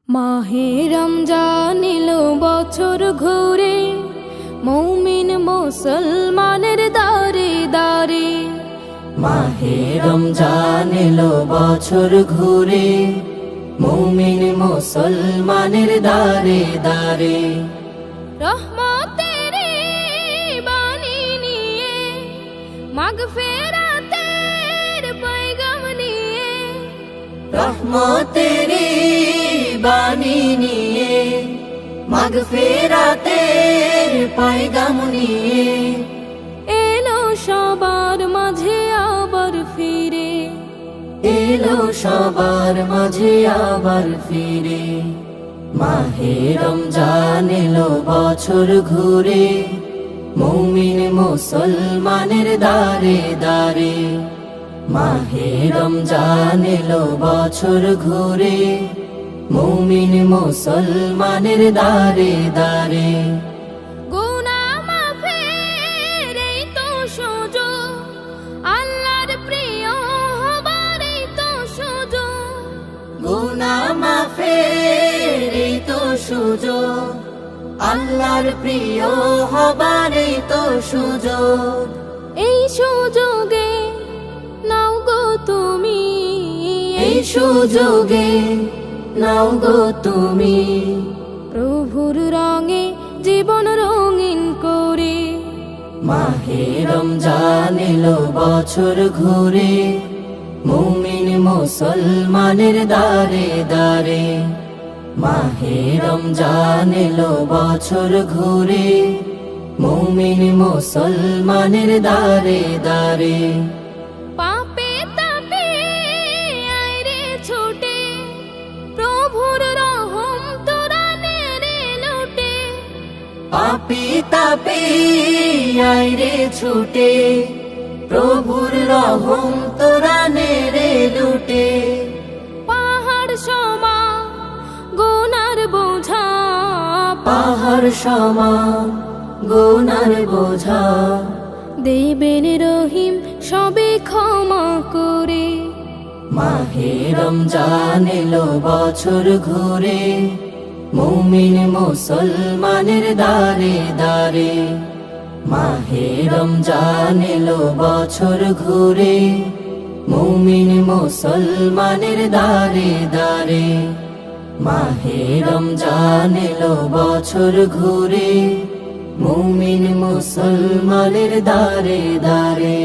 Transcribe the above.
মাহে রমজান এলো বছর ঘুরে, মুমিন মুসলমানের দারে দারে। মাহে রমজান এলো বছর ঘুরে, মুমিন মুসলমানের দারে দারে। রহমতের বাণী নিয়ে, মাগফিরাতের পয়গাম নিয়ে, রহমতের বাণী নিয়ে, মাগফিরাতের পয়গাম নিয়ে এলো সবার মাঝে আবার ফিরে, এলো সবার মাঝে আবার ফিরে। মাহে রমজান এলো বছর ঘুরে, মুমিন মুসলমানের দারে দারে। মাহে রমজান এলো বছর ঘুরে, মুমিন মুসলমানের দারে দারে। গুনাহ মাফের এই তো সুযোগ, আল্লাহর প্রিয় হবার এই তো সুযোগ। গুনাহ মাফের এই তো সুযোগ, আল্লাহর প্রিয় হবার এই তো সুযোগ। এই সুযোগে নাও গো তুমি, এই সুযোগে নাও গো তুমি, প্রভুর রঙে জীবন রঙিন করে। মাহে রমজান এলো বছর ঘুরে, মুমিন মুসলমানের দারে দারে। মাহে রমজান এলো বছর ঘুরে, মুমিন মুসলমানের দারে দারে। পাপে তাপে আইরে ছুটে, প্রভুর রহম তোরা নেড়ে লুটে। পাপি তাপি আইরে ছুটে, প্রভুর রহম তোরা নেড়ে লুটে। পাহাড় সমা গুনার বোঝা, পাহাড় সমান গুনার বোঝা, দেবেন রহিম সবে ক্ষমা করে। মাহে রমজান এলো বছর ঘুরে, মুমিন মুসলমানের দারে দারে। মাহে রমজান এলো বছর ঘুরে, মুমিন মুসলমানের দারে দারে। মাহে রমজান এলো বছর ঘুরে, মুমিন মুসলমানের দারে দারে।